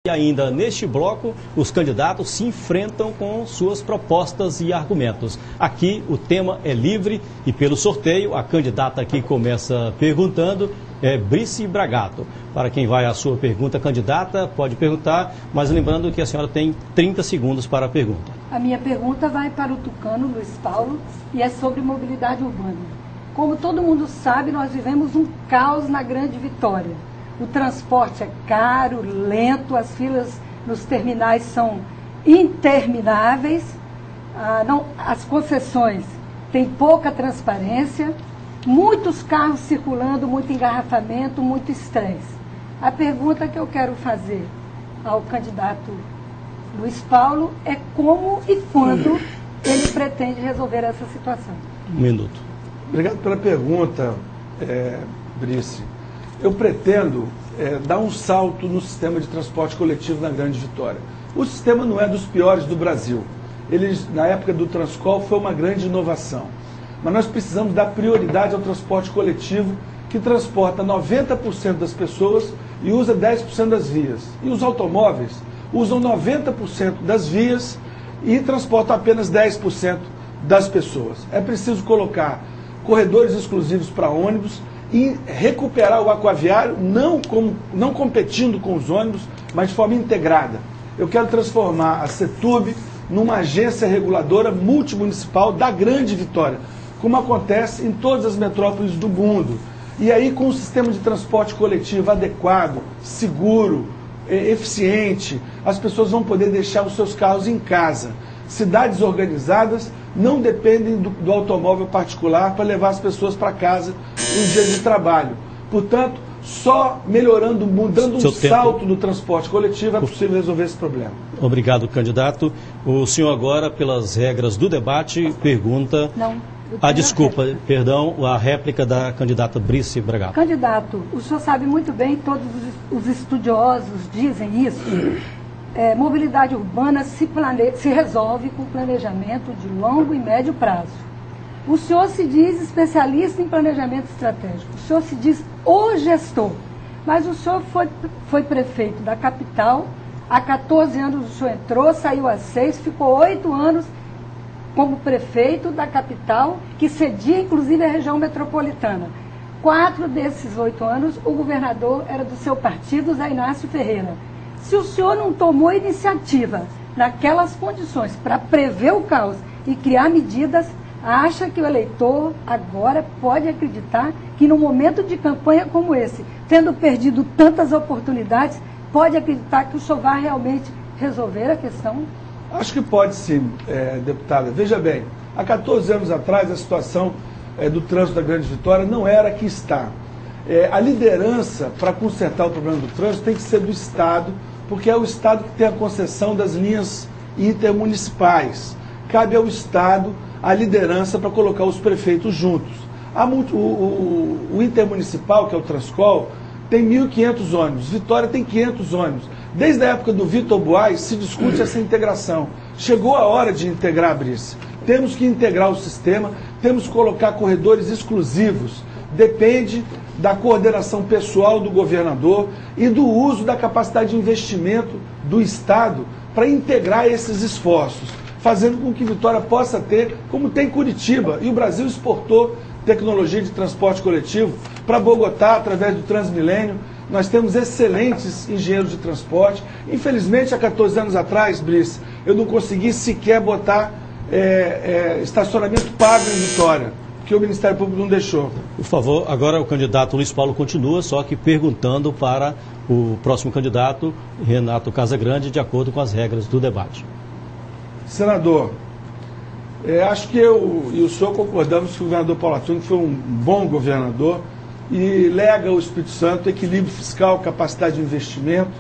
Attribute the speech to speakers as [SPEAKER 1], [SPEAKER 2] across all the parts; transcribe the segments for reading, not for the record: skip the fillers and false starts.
[SPEAKER 1] E ainda neste bloco, os candidatos se enfrentam com suas propostas e argumentos. Aqui o tema é livre e pelo sorteio, a candidata que começa perguntando é Brice Bragato. Para quem vai a sua pergunta, candidata, pode perguntar, mas lembrando que a senhora tem 30 segundos para a pergunta.
[SPEAKER 2] A minha pergunta vai para o tucano Luiz Paulo e é sobre mobilidade urbana. Como todo mundo sabe, nós vivemos um caos na Grande Vitória. O transporte é caro, lento, as filas nos terminais são intermináveis, as concessões têm pouca transparência, muitos carros circulando, muito engarrafamento, muito estresse. A pergunta que eu quero fazer ao candidato Luiz Paulo é como e quando ele pretende resolver essa situação.
[SPEAKER 1] Um minuto.
[SPEAKER 3] Obrigado pela pergunta, Brice. Eu pretendo dar um salto no sistema de transporte coletivo na Grande Vitória. O sistema não é dos piores do Brasil. Ele, na época do Transcol, foi uma grande inovação. Mas nós precisamos dar prioridade ao transporte coletivo, que transporta 90% das pessoas e usa 10% das vias. E os automóveis usam 90% das vias e transportam apenas 10% das pessoas. É preciso colocar corredores exclusivos para ônibus e recuperar o aquaviário, não competindo com os ônibus, mas de forma integrada. Eu quero transformar a CETURB numa agência reguladora multimunicipal da Grande Vitória, como acontece em todas as metrópoles do mundo. E aí, com um sistema de transporte coletivo adequado, seguro, eficiente, as pessoas vão poder deixar os seus carros em casa. Cidades organizadas não dependem do automóvel particular para levar as pessoas para casa em dia de trabalho. Portanto, só melhorando, mudando um salto no transporte coletivo é possível resolver esse problema.
[SPEAKER 1] Obrigado, candidato. O senhor agora, pelas regras do debate, pergunta...
[SPEAKER 2] Não.
[SPEAKER 1] Desculpa, perdão, a réplica da candidata Brice Bragato.
[SPEAKER 2] Candidato, o senhor sabe muito bem, todos os estudiosos dizem isso, mobilidade urbana se resolve com planejamento de longo e médio prazo. O senhor se diz especialista em planejamento estratégico, o senhor se diz o gestor, mas o senhor foi prefeito da capital, há 14 anos o senhor entrou, saiu há 6, ficou 8 anos como prefeito da capital, que cedia inclusive a região metropolitana. 4 desses 8 anos, o governador era do seu partido, Zé Inácio Ferreira. Se o senhor não tomou iniciativa naquelas condições para prever o caos e criar medidas, acha que o eleitor agora pode acreditar que num momento de campanha como esse, tendo perdido tantas oportunidades, pode acreditar que o senhor vai realmente resolver a questão?
[SPEAKER 3] Acho que pode sim, deputada. Veja bem, há 14 anos atrás a situação do trânsito da Grande Vitória não era a que está. A liderança para consertar o problema do trânsito tem que ser do Estado, porque é o Estado que tem a concessão das linhas intermunicipais. Cabe ao Estado a liderança para colocar os prefeitos juntos. O intermunicipal, que é o Transcol, tem 1.500 ônibus, Vitória tem 500 ônibus. Desde a época do Vitor Buarque se discute essa integração. Chegou a hora de integrar a Brice. Temos que integrar o sistema, temos que colocar corredores exclusivos. Depende da coordenação pessoal do governador e do uso da capacidade de investimento do Estado para integrar esses esforços, fazendo com que Vitória possa ter, como tem Curitiba, e o Brasil exportou tecnologia de transporte coletivo para Bogotá, através do Transmilênio. Nós temos excelentes engenheiros de transporte. Infelizmente, há 14 anos atrás, Brice, eu não consegui sequer botar estacionamento pago em Vitória, porque o Ministério Público não deixou.
[SPEAKER 1] Por favor, agora o candidato Luiz Paulo continua, só que perguntando para o próximo candidato, Renato Casagrande, de acordo com as regras do debate.
[SPEAKER 3] Senador, acho que eu e o senhor concordamos que o governador Paulo Atunes foi um bom governador e lega ao Espírito Santo equilíbrio fiscal, capacidade de investimento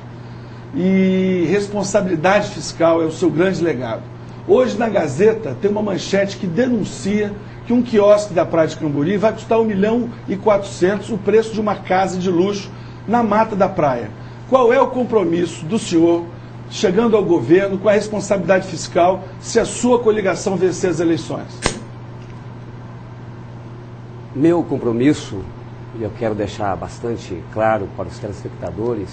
[SPEAKER 3] e responsabilidade fiscal, é o seu grande legado. Hoje na Gazeta tem uma manchete que denuncia que um quiosque da Praia de Camburi vai custar R$ 1.400.000, o preço de uma casa de luxo na mata da praia. Qual é o compromisso do senhor, chegando ao governo, com a responsabilidade fiscal, se a sua coligação vencer as eleições?
[SPEAKER 4] Meu compromisso, e eu quero deixar bastante claro para os telespectadores,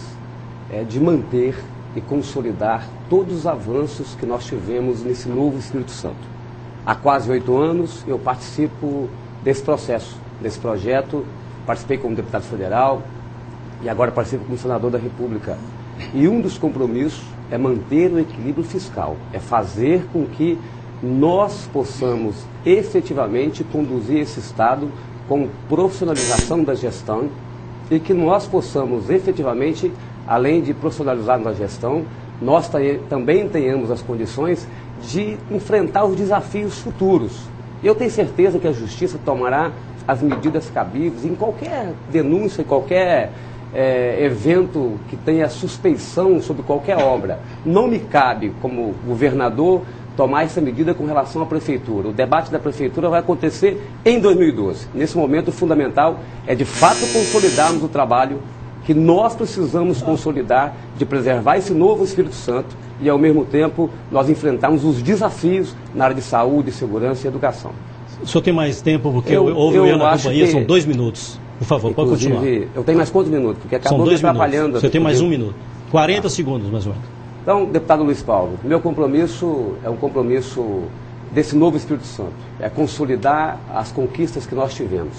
[SPEAKER 4] é de manter e consolidar todos os avanços que nós tivemos nesse novo Espírito Santo. Há quase 8 anos eu participo desse processo, desse projeto, participei como deputado federal e agora participo como senador da República. E um dos compromissos é manter o equilíbrio fiscal, é fazer com que nós possamos efetivamente conduzir esse Estado com profissionalização da gestão e que nós possamos efetivamente, além de profissionalizar a gestão, nós também tenhamos as condições de enfrentar os desafios futuros. Eu tenho certeza que a Justiça tomará as medidas cabíveis em qualquer denúncia, em qualquer evento que tenha suspeição sobre qualquer obra. Não me cabe, como governador, tomar essa medida com relação à Prefeitura. O debate da Prefeitura vai acontecer em 2012. Nesse momento, o fundamental é, de fato, consolidarmos o trabalho que nós precisamos consolidar de preservar esse novo Espírito Santo e, ao mesmo tempo, nós enfrentarmos os desafios na área de saúde, segurança e educação.
[SPEAKER 1] O senhor tem mais tempo, porque houve o erro na companhia, são 2 minutos. Por favor, pode continuar.
[SPEAKER 4] Eu tenho mais quantos minutos? Porque acabou me atrapalhando.
[SPEAKER 1] Você tem mais 1 minuto. 40 segundos, mais ou menos.
[SPEAKER 4] Então, deputado Luiz Paulo, meu compromisso é um compromisso desse novo Espírito Santo. É consolidar as conquistas que nós tivemos.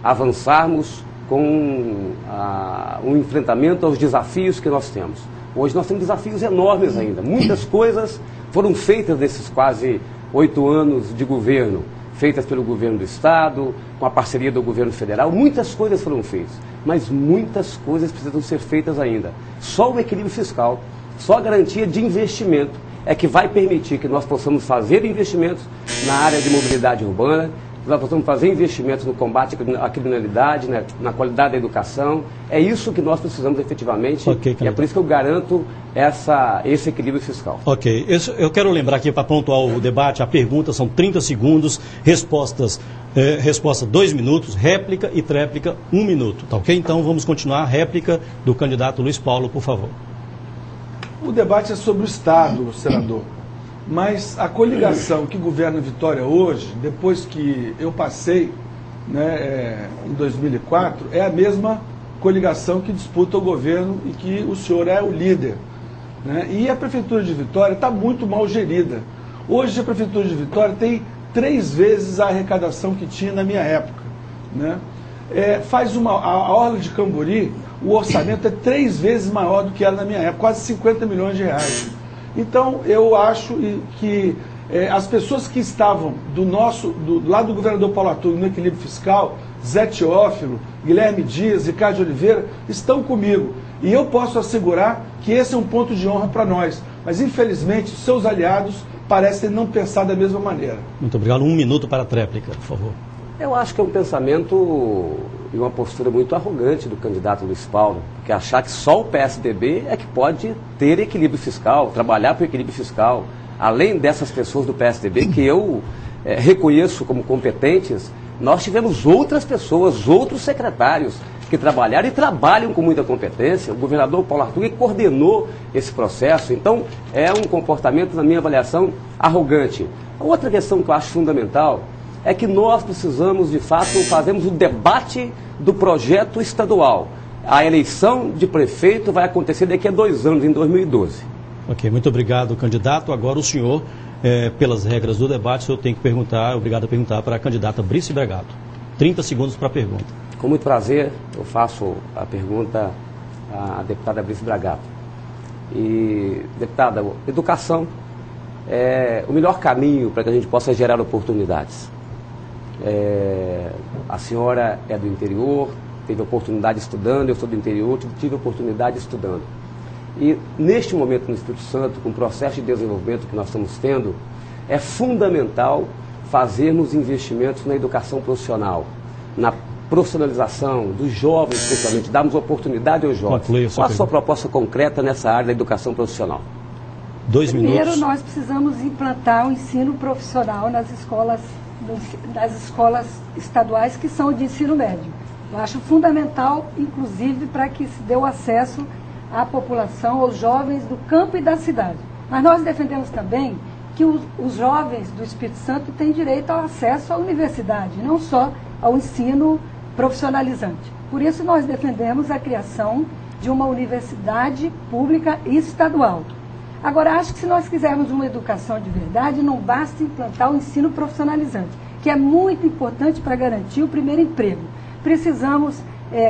[SPEAKER 4] Avançarmos com um enfrentamento aos desafios que nós temos. Hoje nós temos desafios enormes ainda. Muitas coisas foram feitas nesses quase 8 anos de governo. Feitas pelo governo do Estado, com a parceria do governo federal. Muitas coisas foram feitas. Mas muitas coisas precisam ser feitas ainda. Só o equilíbrio fiscal, só a garantia de investimento é que vai permitir que nós possamos fazer investimentos na área de mobilidade urbana, que nós possamos fazer investimentos no combate à criminalidade, né, na qualidade da educação. É isso que nós precisamos efetivamente, e é por isso que eu garanto esse equilíbrio fiscal.
[SPEAKER 1] Ok. Eu quero lembrar aqui, para pontuar o debate, a pergunta são 30 segundos, resposta 2 minutos, réplica e tréplica 1 minuto. Tá ok? Então vamos continuar a réplica do candidato Luiz Paulo, por favor.
[SPEAKER 3] O debate é sobre o Estado, senador, mas a coligação que governa Vitória hoje, depois que eu passei, né, em 2004, é a mesma coligação que disputa o governo e que o senhor é o líder. Né? E a Prefeitura de Vitória está muito mal gerida. Hoje a Prefeitura de Vitória tem 3 vezes a arrecadação que tinha na minha época. Né? A Orla de Cambori, o orçamento é 3 vezes maior do que era na minha época, quase 50 milhões de reais. Então, eu acho que as pessoas que estavam do lado do governador Paulo Artur no equilíbrio fiscal, Zé Teófilo, Guilherme Dias, Ricardo de Oliveira, estão comigo. E eu posso assegurar que esse é um ponto de honra para nós. Mas, infelizmente, seus aliados parecem não pensar da mesma maneira.
[SPEAKER 1] Muito obrigado. 1 minuto para a tréplica, por favor.
[SPEAKER 4] Eu acho que é um pensamento e uma postura muito arrogante do candidato Luiz Paulo, porque achar que só o PSDB é que pode ter equilíbrio fiscal, trabalhar para o equilíbrio fiscal. Além dessas pessoas do PSDB, que eu reconheço como competentes, nós tivemos outras pessoas, outros secretários que trabalharam e trabalham com muita competência. O governador Paulo Artur coordenou esse processo. Então, é um comportamento, na minha avaliação, arrogante. A outra questão que eu acho fundamental é que nós precisamos, de fato, fazermos o debate do projeto estadual. A eleição de prefeito vai acontecer daqui a 2 anos, em 2012.
[SPEAKER 1] Ok, muito obrigado, candidato. Agora o senhor, pelas regras do debate, o senhor tem que perguntar, obrigado a perguntar para a candidata Brice Bragato. 30 segundos para a pergunta.
[SPEAKER 4] Com muito prazer, eu faço a pergunta à deputada Brice Bragato. E, deputada, educação é o melhor caminho para que a gente possa gerar oportunidades. A senhora é do interior, teve oportunidade estudando, eu sou do interior, tive oportunidade estudando. E neste momento no Espírito Santo, com o processo de desenvolvimento que nós estamos tendo, é fundamental fazermos investimentos na educação profissional, na profissionalização dos jovens, especialmente, darmos oportunidade aos jovens. Qual a sua proposta concreta nessa área da educação profissional?
[SPEAKER 1] 2 minutos.
[SPEAKER 2] Primeiro, nós precisamos implantar o ensino profissional nas escolas estaduais que são de ensino médio. Eu acho fundamental, inclusive, para que se dê o acesso à população, aos jovens do campo e da cidade. Mas nós defendemos também que os jovens do Espírito Santo têm direito ao acesso à universidade, não só ao ensino profissionalizante. Por isso nós defendemos a criação de uma universidade pública e estadual. Agora, acho que se nós quisermos uma educação de verdade, não basta implantar o ensino profissionalizante, que é muito importante para garantir o primeiro emprego. Precisamos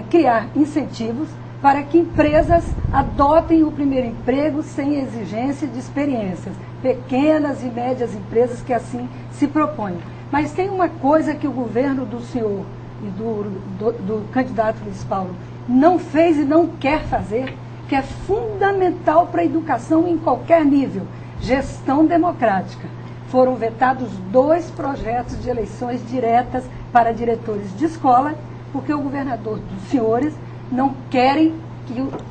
[SPEAKER 2] criar incentivos para que empresas adotem o primeiro emprego sem exigência de experiências, pequenas e médias empresas que assim se propõem. Mas tem uma coisa que o governo do senhor e do candidato Luiz Paulo não fez e não quer fazer, que é fundamental para a educação em qualquer nível: gestão democrática. Foram vetados 2 projetos de eleições diretas para diretores de escola, porque o governador dos senhores não querem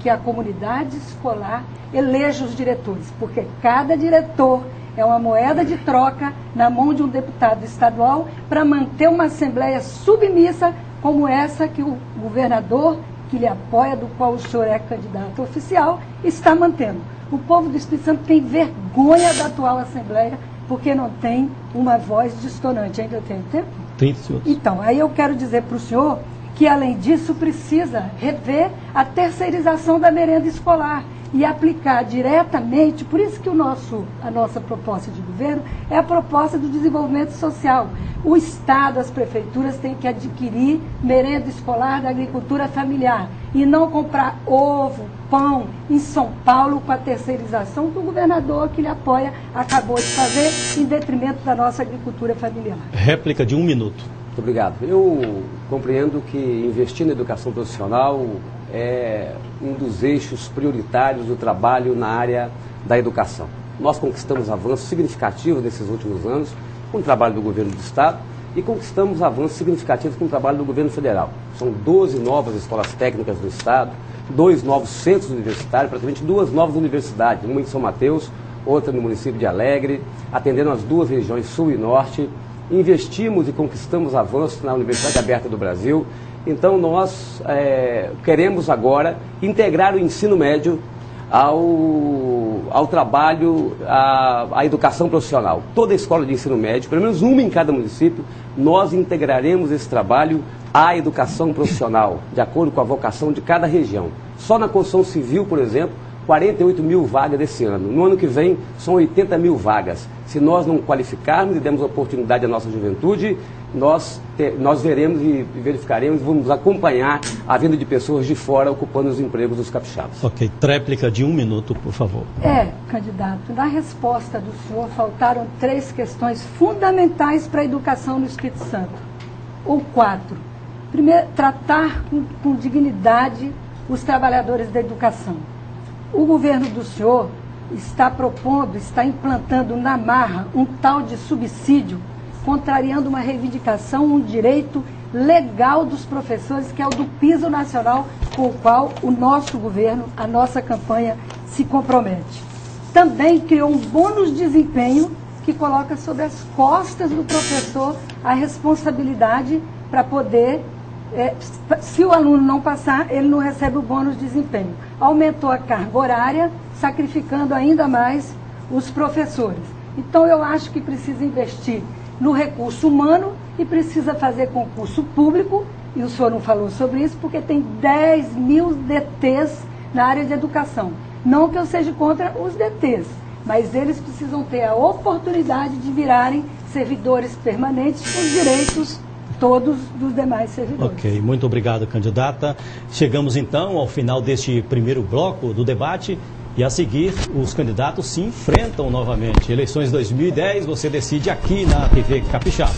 [SPEAKER 2] que a comunidade escolar eleja os diretores, porque cada diretor é uma moeda de troca na mão de um deputado estadual para manter uma assembleia submissa como essa que o governador, que lhe apoia, do qual o senhor é candidato oficial, está mantendo. O povo do Espírito Santo tem vergonha da atual assembleia, porque não tem uma voz dissonante. Ainda tem tempo?
[SPEAKER 1] 30 segundos.
[SPEAKER 2] Então, aí eu quero dizer para o senhor que, além disso, precisa rever a terceirização da merenda escolar e aplicar diretamente. Por isso que a nossa proposta de governo é a proposta do desenvolvimento social. O Estado, as prefeituras têm que adquirir merenda escolar da agricultura familiar e não comprar ovo, pão em São Paulo com a terceirização que o governador que lhe apoia acabou de fazer em detrimento da nossa agricultura familiar.
[SPEAKER 1] Réplica de 1 minuto.
[SPEAKER 4] Muito obrigado. Eu compreendo que investir na educação profissional é um dos eixos prioritários do trabalho na área da educação. Nós conquistamos avanços significativos nesses últimos anos com o trabalho do governo do Estado e conquistamos avanços significativos com o trabalho do governo federal. São 12 novas escolas técnicas do Estado, 2 novos centros universitários, praticamente 2 novas universidades, uma em São Mateus, outra no município de Alegre, atendendo as 2 regiões sul e norte. Investimos e conquistamos avanços na Universidade Aberta do Brasil. Então nós queremos agora integrar o ensino médio ao trabalho, à educação profissional. Toda a escola de ensino médio, pelo menos uma em cada município, nós integraremos esse trabalho à educação profissional, de acordo com a vocação de cada região. Só na construção civil, por exemplo, 48 mil vagas desse ano. No ano que vem, são 80 mil vagas. Se nós não qualificarmos e dermos oportunidade à nossa juventude, nós veremos e verificaremos e vamos acompanhar a vinda de pessoas de fora ocupando os empregos dos capixabas.
[SPEAKER 1] Ok, tréplica de 1 minuto, por favor.
[SPEAKER 2] Candidato, na resposta do senhor faltaram 3 questões fundamentais para a educação no Espírito Santo, ou 4. Primeiro, tratar com dignidade os trabalhadores da educação. O governo do senhor está implantando na marra um tal de subsídio, contrariando uma reivindicação, um direito legal dos professores, que é o do piso nacional, com o qual o nosso governo, a nossa campanha se compromete. Também criou um bônus de desempenho que coloca sobre as costas do professor a responsabilidade para poder, se o aluno não passar, ele não recebe o bônus de desempenho. Aumentou a carga horária, sacrificando ainda mais os professores. Então eu acho que precisa investir no recurso humano e precisa fazer concurso público, e o senhor não falou sobre isso, porque tem 10 mil DTs na área de educação. Não que eu seja contra os DTs, mas eles precisam ter a oportunidade de virarem servidores permanentes com os direitos todos dos demais servidores.
[SPEAKER 1] Ok, muito obrigado, candidata. Chegamos então ao final deste primeiro bloco do debate. E a seguir, os candidatos se enfrentam novamente. Eleições 2010, você decide aqui na TV Capixaba.